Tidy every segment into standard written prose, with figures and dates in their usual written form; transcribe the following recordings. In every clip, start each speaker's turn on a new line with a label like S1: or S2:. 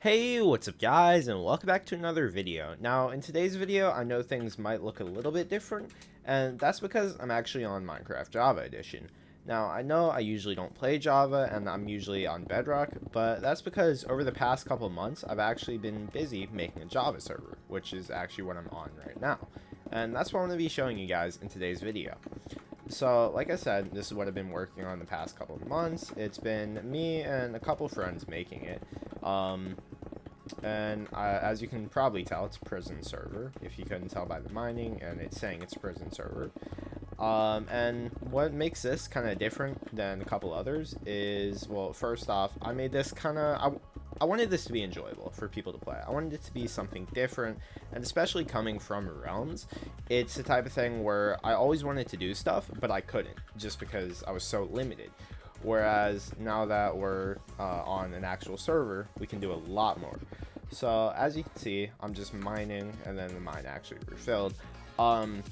S1: Hey, what's up guys, and welcome back to another video. Now, in today's video, I know things might look a little bit different, and that's because I'm actually on Minecraft Java Edition. Now, I know I usually don't play Java, and I'm usually on Bedrock, but that's because over the past couple months, I've actually been busy making a Java server, which is actually what I'm on right now. And that's what I'm going to be showing you guys in today's video. So, like I said, this is what I've been working on the past couple of months. It's been me and a couple friends making it. As you can probably tell, it's a prison server, if you couldn't tell by the mining, and it's saying it's a prison server. And what makes this kind of different than a couple others is, well, first off, I made this I wanted this to be enjoyable for people to play. I wanted it to be something different, and especially coming from Realms, it's the type of thing where I always wanted to do stuff, but I couldn't, just because I was so limited. Whereas now that we're on an actual server, we can do a lot more. So as you can see, I'm just mining, and then the mine actually refilled. And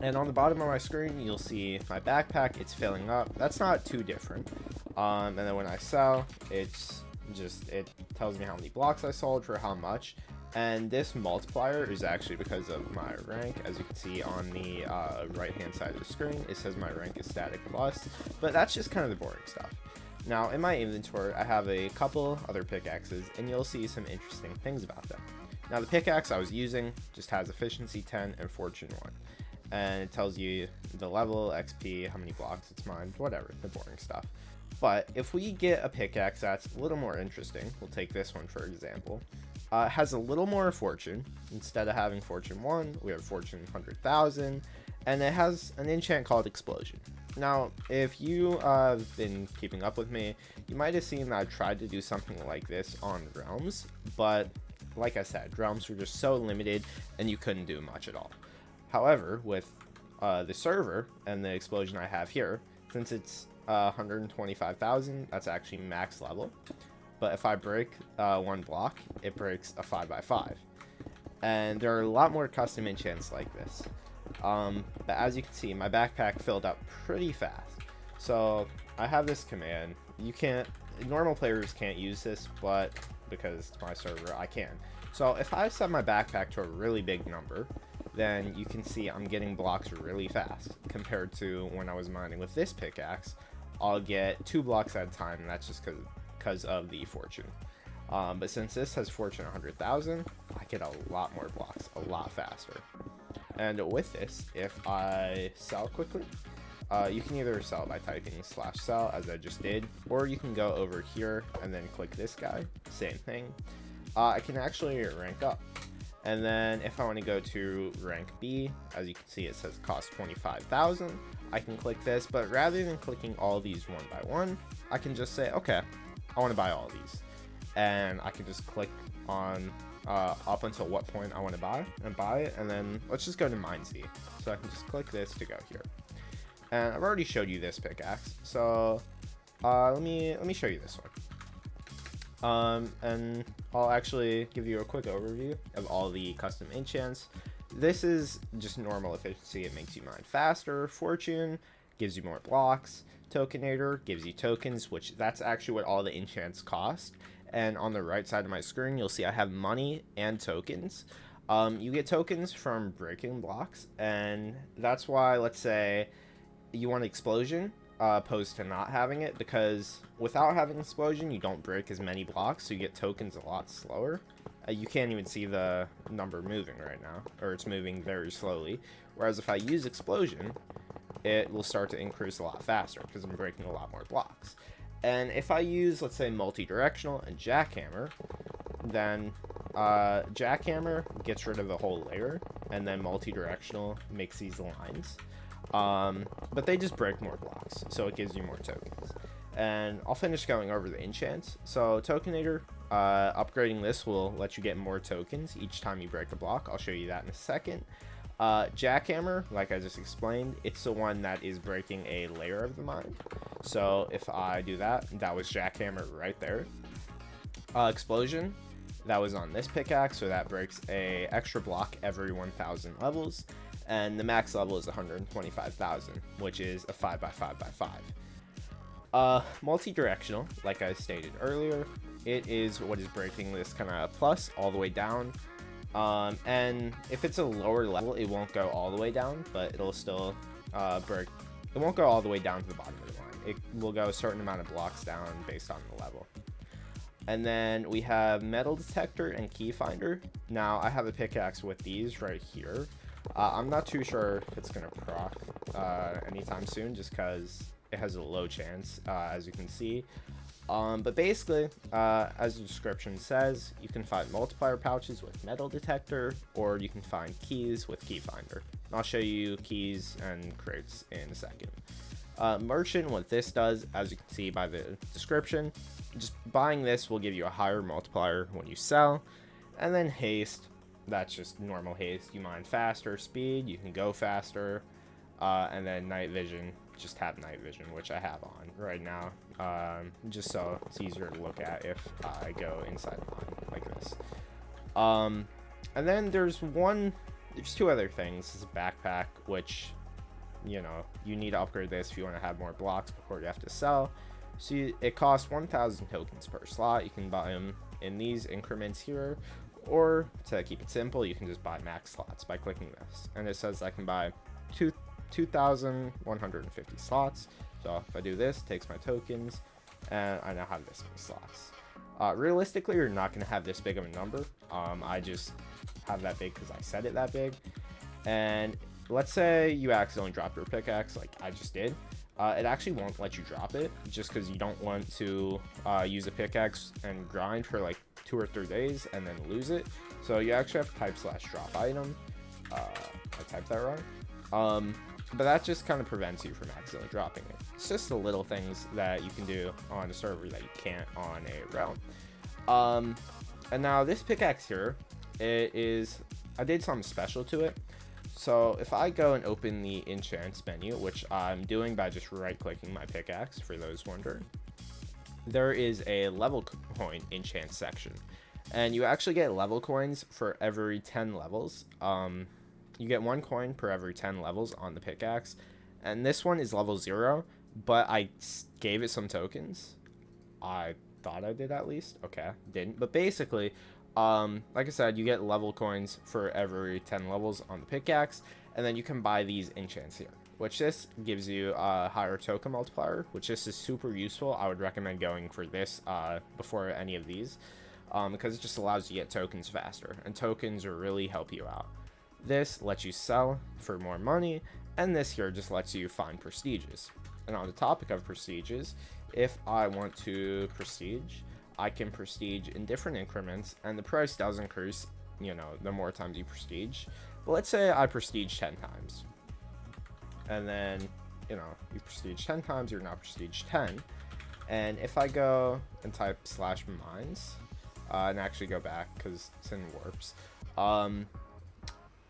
S1: on the bottom of my screen, you'll see my backpack. It's filling up. That's not too different. And then when I sell, it tells me how many blocks I sold for how much. And this multiplier is actually because of my rank. As you can see on the right hand side of the screen, it says my rank is static plus, but that's just kind of the boring stuff. Now in my inventory, I have a couple other pickaxes, and you'll see some interesting things about them. Now the pickaxe I was using just has efficiency 10 and fortune 1, and it tells you the level, XP, how many blocks it's mined, whatever, the boring stuff. But if we get a pickaxe that's a little more interesting, we'll take this one for example. It has a little more fortune. Instead of having fortune 1, we have fortune 100,000, and it has an enchant called explosion. Now, if you have been keeping up with me, you might have seen that I tried to do something like this on Realms, but like I said, Realms were just so limited, and you couldn't do much at all. However, with the server and the explosion I have here, since it's 125,000, that's actually max level. But if I break one block, it breaks a 5x5. And there are a lot more custom enchants like this. But as you can see, my backpack filled up pretty fast. So I have this command. Normal players can't use this, but because it's my server, I can. So if I set my backpack to a really big number, then you can see I'm getting blocks really fast. Compared to when I was mining with this pickaxe, I'll get 2 blocks at a time, and that's just because of the fortune. But since this has fortune 100,000, I get a lot more blocks a lot faster. And with this, if I sell quickly, you can either sell by typing /sell as I just did, or you can go over here and then click this guy, same thing. I can actually rank up. And then if I want to go to rank B, as you can see it says cost 25,000, I can click this, but rather than clicking all these one by one, I can just say, okay, I want to buy all these. And I can just click on up until what point I want to buy it, and then let's just go to mine Z. So I can just click this to go here. And I've already showed you this pickaxe, so let me show you this one. And I'll actually give you a quick overview of all the custom enchants. This is just normal efficiency. It makes you mine faster. Fortune gives you more blocks. Tokenator gives you tokens, which that's actually what all the enchants cost. And on the right side of my screen, you'll see I have money and tokens. You get tokens from breaking blocks, and that's why, let's say you want explosion, opposed to not having it, because without having explosion you don't break as many blocks, so you get tokens a lot slower. You can't even see the number moving right now, or it's moving very slowly, whereas if I use explosion, it will start to increase a lot faster because I'm breaking a lot more blocks. And if I use, let's say, multi-directional and jackhammer, then jackhammer gets rid of the whole layer, and then multi-directional makes these lines. But they just break more blocks, so it gives you more tokens. And I'll finish going over the enchants. So Tokenator, upgrading this will let you get more tokens each time you break a block. I'll show you that in a second. Jackhammer, like I just explained, it's the one that is breaking a layer of the mine. So if I do that, that was jackhammer right there. Explosion, that was on this pickaxe, so that breaks a extra block every 1,000 levels. And the max level is 125,000, which is a 5x5x5. Multi-directional, like I stated earlier, it is what is breaking this kind of plus all the way down. And if it's a lower level, it won't go all the way down, but it'll still break. It won't go all the way down to the bottom of the line. It will go a certain amount of blocks down based on the level. And then we have metal detector and key finder. Now I have a pickaxe with these right here. I'm not too sure if it's gonna proc anytime soon, just because it has a low chance, as you can see. But basically, as the description says, you can find multiplier pouches with metal detector, or you can find keys with key finder. I'll show you keys and crates in a second. Merchant, what this does, as you can see by the description, just buying this will give you a higher multiplier when you sell. And then haste, that's just normal haste. You mine faster, speed, you can go faster. And then night vision, just have night vision, which I have on right now, just so it's easier to look at if I go inside the mine like this. And then there's two other things. This is a backpack, which, you know, you need to upgrade this if you want to have more blocks before you have to sell. So it costs 1,000 tokens per slot. You can buy them in these increments here, or to keep it simple, you can just buy max slots by clicking this. And it says I can buy 2,150 slots. So if I do this, it takes my tokens, and I now have this many slots. Realistically, you're not going to have this big of a number. I just have that big because I set it that big. And let's say you accidentally drop your pickaxe like I just did. It actually won't let you drop it just because you don't want to use a pickaxe and grind for like 2 or 3 days and then lose it. So you actually have to type /drop item. I typed that wrong. But that just kind of prevents you from accidentally dropping it. It's just the little things that you can do on a server that you can't on a realm. And now this pickaxe here, I did something special to it. So if I go and open the enchants menu, which I'm doing by just right clicking my pickaxe for those wondering, there is a level coin enchant section, and you actually get level coins for every 10 levels. You get 1 coin per every 10 levels on the pickaxe, and this one is level 0, but I gave it some tokens. I thought I did at least. Okay, didn't. But basically, like I said, you get level coins for every 10 levels on the pickaxe, and then you can buy these enchants here, which this gives you a higher token multiplier, which this is super useful. I would recommend going for this before any of these, because it just allows you to get tokens faster, and tokens really help you out. This lets you sell for more money, and this here just lets you find prestiges. And on the topic of prestiges, if I want to prestige, I can prestige in different increments, and the price does increase, you know, the more times you prestige. But let's say I prestige 10 times. And then, you know, you prestige 10 times, you're now prestige 10. And if I go and type /mines, and actually go back because it's in warps,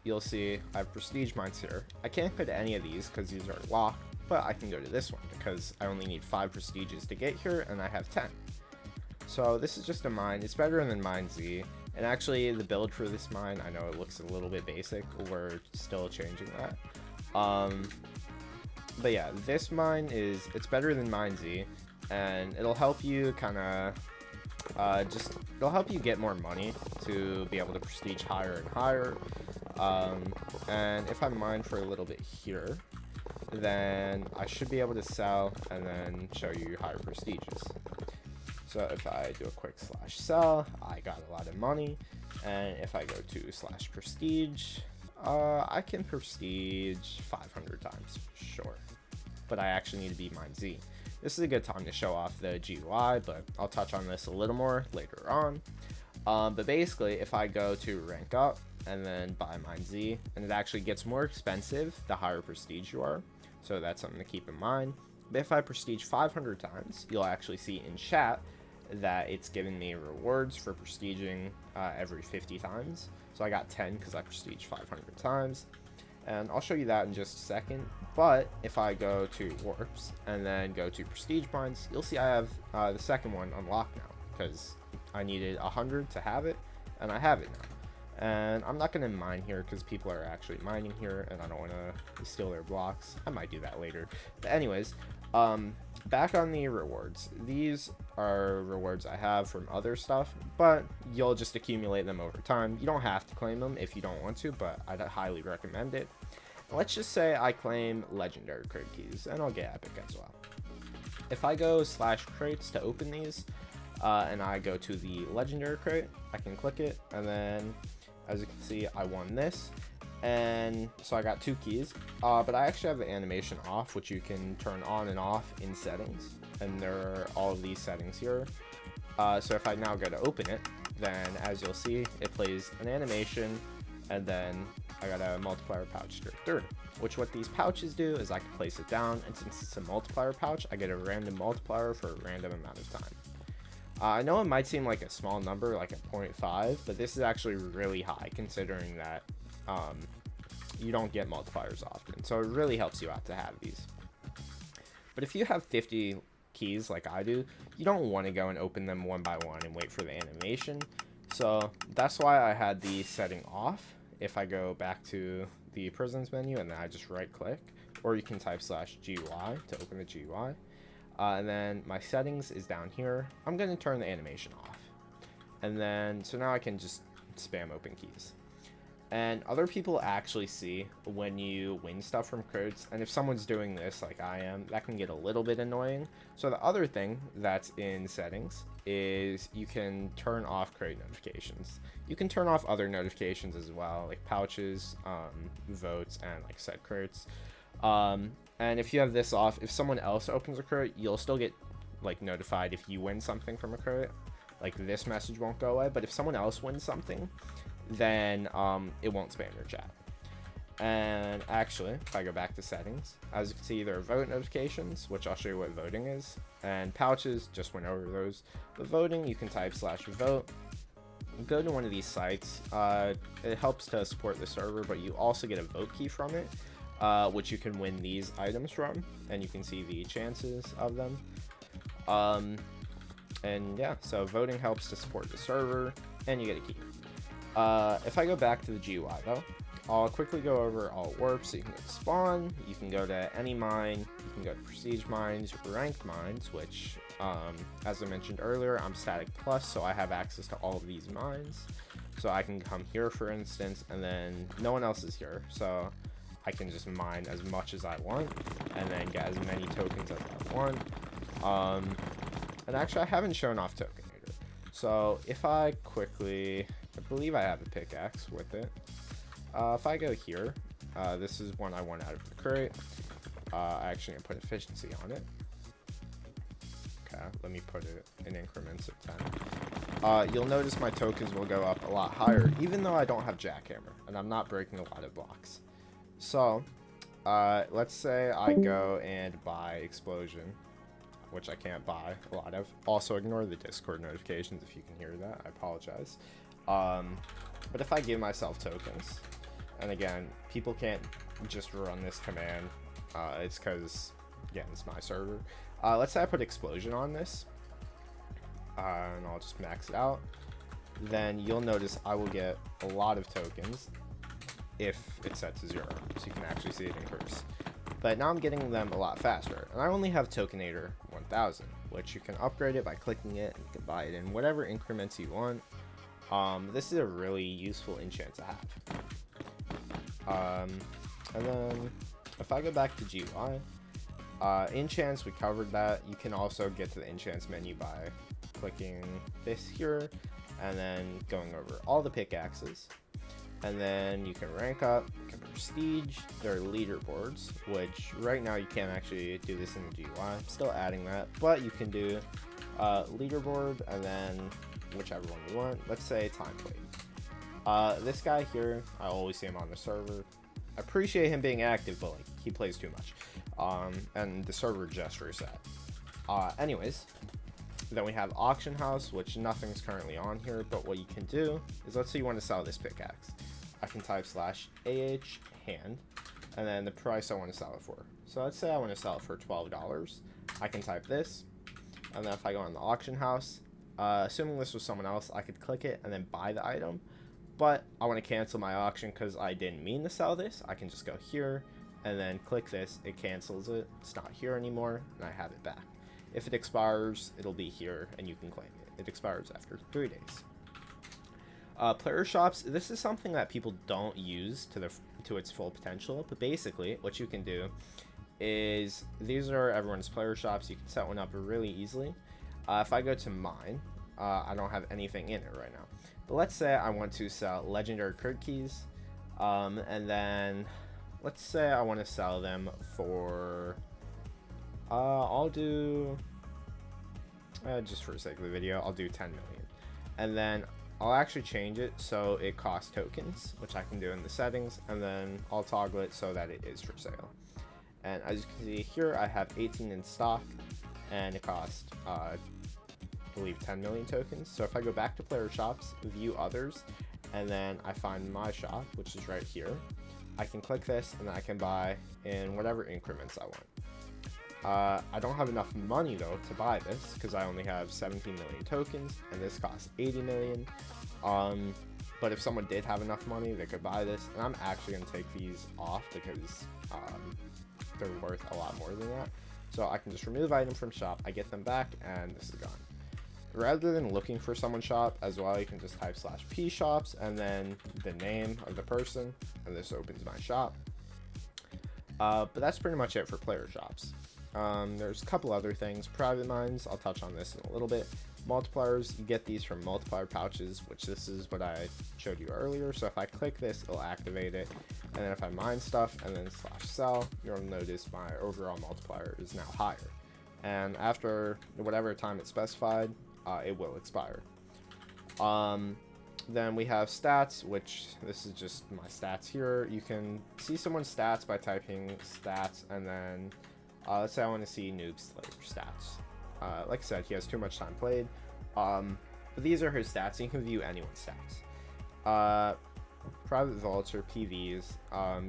S1: you'll see I have prestige mines here. I can't go to any of these because these are locked, but I can go to this one because I only need 5 prestiges to get here, and I have 10. So this is just a mine. It's better than Mine Z. And actually, the build for this mine, I know it looks a little bit basic. We're still changing that. But yeah, this mine it's better than Mine Z, and it'll help you kind of it'll help you get more money to be able to prestige higher and higher. And if I mine for a little bit here, then I should be able to sell and then show you higher prestiges. So if I do a quick /sell, I got a lot of money. And if I go to /prestige, I can prestige 500 times, sure. But I actually need to be Mine Z. This is a good time to show off the GUI, but I'll touch on this a little more later on. But basically, if I go to rank up and then buy Mine Z, and it actually gets more expensive the higher prestige you are. So that's something to keep in mind. But if I prestige 500 times, you'll actually see in chat that it's giving me rewards for prestiging every 50 times. So I got 10 because I prestige 500 times. And I'll show you that in just a second. But if I go to warps and then go to prestige mines, you'll see I have the second one unlocked now because I needed 100 to have it, and I have it now. And I'm not going to mine here because people are actually mining here, and I don't want to steal their blocks. I might do that later. But anyways, back on the rewards. These are rewards I have from other stuff, but you'll just accumulate them over time. You don't have to claim them if you don't want to, but I'd highly recommend it. Let's just say I claim legendary crate keys, and I'll get epic as well. If I go /crates to open these, and I go to the legendary crate, I can click it, and then as you can see, I won this. And so I got 2 keys, but I actually have the animation off, which you can turn on and off in settings, and there are all of these settings here. So if I now go to open it, then as you'll see, it plays an animation, and then I got a multiplier pouch straight through, which what these pouches do is I can place it down, and since it's a multiplier pouch, I get a random multiplier for a random amount of time. I know it might seem like a small number, like a 0.5, but this is actually really high considering that you don't get multipliers often, so it really helps you out to have these. But if you have 50 keys like I do, you don't want to go and open them one by one and wait for the animation, so that's why I had the setting off. If I go back to the prisons menu and then I just right click, or you can type /GUI to open the GUI, and then my settings is down here. I'm going to turn the animation off, and then so now I can just spam open keys. And other people actually see when you win stuff from crates, and if someone's doing this like I am, that can get a little bit annoying. So the other thing that's in settings is you can turn off crate notifications. You can turn off other notifications as well, like pouches, votes, and like set crates. And if you have this off, if someone else opens a crate, you'll still get like notified if you win something from a crate. Like this message won't go away, but if someone else wins something, then it won't spam your chat. And actually, if I go back to settings, as you can see, there are vote notifications, which I'll show you what voting is, and pouches, just went over those. But voting, you can type /vote, go to one of these sites. It helps to support the server, but you also get a vote key from it, which you can win these items from, and you can see the chances of them. And yeah, so voting helps to support the server, and you get a key. If I go back to the GUI though, I'll quickly go over all warps. So you can go to spawn, you can go to any mine, you can go to prestige mines, ranked mines, which as I mentioned earlier, I'm static plus, so I have access to all of these mines. So I can come here for instance, and then no one else is here, so I can just mine as much as I want and then get as many tokens as I want. And actually I haven't shown off Tokenator, so if I quickly, I believe I have a pickaxe with it. If I go here, this is one I want out of the crate. I actually gonna put efficiency on it. Okay, let me put it in increments of 10. You'll notice my tokens will go up a lot higher, even though I don't have jackhammer, and I'm not breaking a lot of blocks. So, let's say I go and buy explosion, which I can't buy a lot of. Also, ignore the Discord notifications if you can hear that. I apologize. But if I give myself tokens, and again, people can't just run this command, it's because, again, it's my server. Let's say I put explosion on this, and I'll just max it out. Then you'll notice I will get a lot of tokens if it's set to 0, so you can actually see it increase. But now I'm getting them a lot faster, and I only have Tokenator 1000, which you can upgrade it by clicking it, and you can buy it in whatever increments you want. This is a really useful enchant to have. And then if I go back to GUI, enchants, we covered that. You can also get to the enchants menu by clicking this here and then going over all the pickaxes. And then you can rank up, you can prestige. There are leaderboards, which right now you can't actually do this in the GUI. I'm still adding that, but you can do leaderboard and then whichever one you want. Let's say time plate. This guy here, I always see him on the server. I appreciate him being active, but like he plays too much. And the server just reset. Anyways, then we have auction house, which nothing's currently on here, but what you can do is, let's say you want to sell this pickaxe. I can type /AH hand, and then the price I want to sell it for. So let's say I want to sell it for $12. I can type this, and then if I go on the auction house, assuming this was someone else, I could click it and then buy the item. But I want to cancel my auction because I didn't mean to sell this. I can just go here and then click this. It cancels it. It's not here anymore, and I have it back. If it expires, it'll be here and you can claim it. It expires after 3 days. Player shops, this is something that people don't use to its full potential, but basically what you can do is, these are everyone's player shops. You can set one up really easily. If I go to mine, I don't have anything in it right now, but let's say I want to sell legendary crit keys, and then let's say I want to sell them for I'll do just for the sake of the video, I'll do 10 million, and then I'll actually change it so it costs tokens, which I can do in the settings, and then I'll toggle it so that it is for sale. And as you can see here, I have 18 in stock, and it costs I believe 10 million tokens. So if I go back to player shops, view others, and then I find my shop, which is right here, I can click this and I can buy in whatever increments I want. I don't have enough money though to buy this because I only have 17 million tokens, and this costs 80 million. But if someone did have enough money, they could buy this, and I'm actually going to take these off because they're worth a lot more than that. So I can just remove item from shop, I get them back, and this is gone. Rather than looking for someone's shop as well, you can just type /p shops and then the name of the person, and this opens my shop. But that's pretty much it for player shops. There's a couple other things. Private mines, I'll touch on this in a little bit. Multipliers, you get these from multiplier pouches, which this is what I showed you earlier. So if I click this, it'll activate it, and then if I mine stuff and then /sell, you'll notice my overall multiplier is now higher, and after whatever time it's specified, it will expire. Then we have stats, which this is just my stats here. You can see someone's stats by typing stats, and then let's say I want to see Noob Slayer stats. Like I said, he has too much time played. But these are his stats, and you can view anyone's stats. Private vaults or PVs,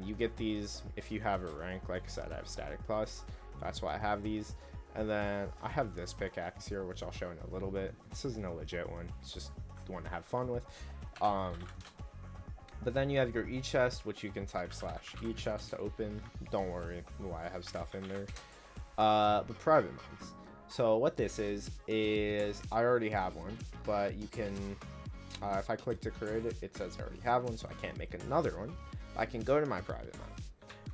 S1: you get these if you have a rank. Like I said, I have static plus, that's why I have these. And then I have this pickaxe here, which I'll show in a little bit. This isn't a legit one, it's just the one to have fun with. But then you have your e-chest, which you can type /e-chest to open. Don't worry why I have stuff in there. But private mines, so what this is I already have one, but you can if I click to create it, it says I already have one, so I can't make another one. I can go to my private mine,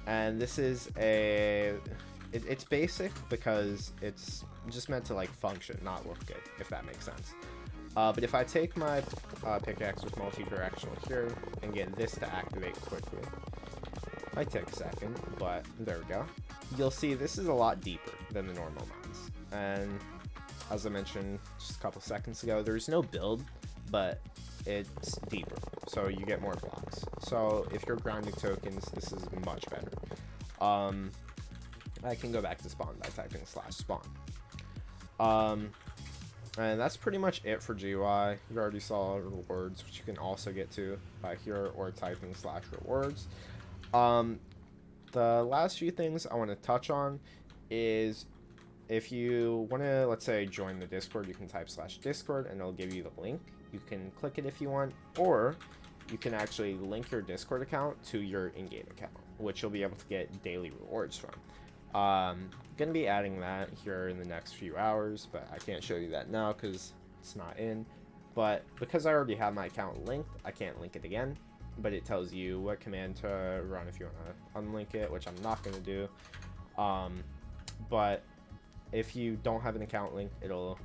S1: and this is it's basic because it's just meant to like function, not look good, if that makes sense. But if I take my pickaxe with multi-directional here and get this to activate quickly, might take a second, but there we go. You'll see this is a lot deeper than the normal mines, and as I mentioned just a couple seconds ago, there's no build, but it's deeper, so you get more blocks. So if you're grinding tokens, this is much better. I can go back to spawn by typing /spawn. And that's pretty much it for GUI. You already saw rewards, which you can also get to by here or typing /rewards. The last few things I want to touch on is if you want to, let's say, join the Discord, you can type /discord and it'll give you the link. You can click it if you want, or you can actually link your Discord account to your in-game account, which you'll be able to get daily rewards from. Gonna be adding that here in the next few hours, but I can't show you that now because it's not in. But because I already have my account linked, I can't link it again, but it tells you what command to run if you want to unlink it, which I'm not going to do. But if you don't have an account linked, it'll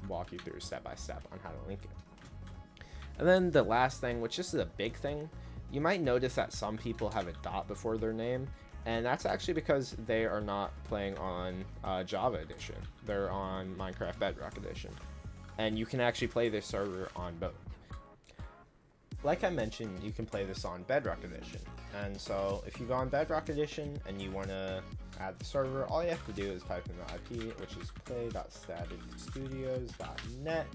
S1: walk you through step by step on how to link it. And then the last thing, which is a big thing, you might notice that some people have a dot before their name, and that's actually because they are not playing on Java Edition. They're on Minecraft Bedrock Edition, and you can actually play this server on both. Like I mentioned, you can play this on Bedrock Edition, and so if you go on Bedrock Edition and you want to add the server, all you have to do is type in the IP, which is play.staticstudios.net,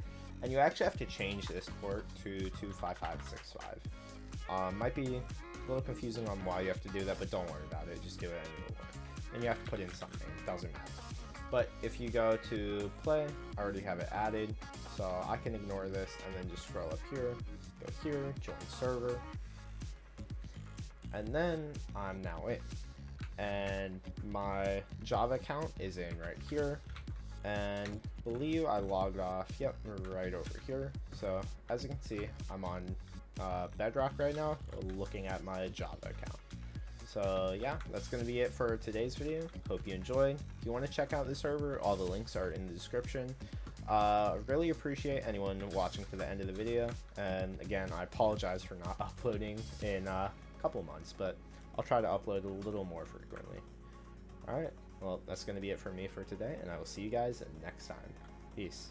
S1: and you actually have to change this port to 25565. Might be a little confusing on why you have to do that, but don't worry about it, just do it anyway. And you have to put in something, it doesn't matter. But if you go to play, I already have it added, so I can ignore this and then just scroll up here, go here, join server, and then I'm now in. And my Java account is in right here. and believe I logged off. Yep, right over here. So as you can see, I'm on Bedrock right now, looking at my Java account. So yeah, that's going to be it for today's video. Hope you enjoyed. If you want to check out the server, all the links are in the description. Really appreciate anyone watching to the end of the video, and again, I apologize for not uploading in a couple months, but I'll try to upload a little more frequently. Alright, well, that's going to be it for me for today, and I will see you guys next time. Peace.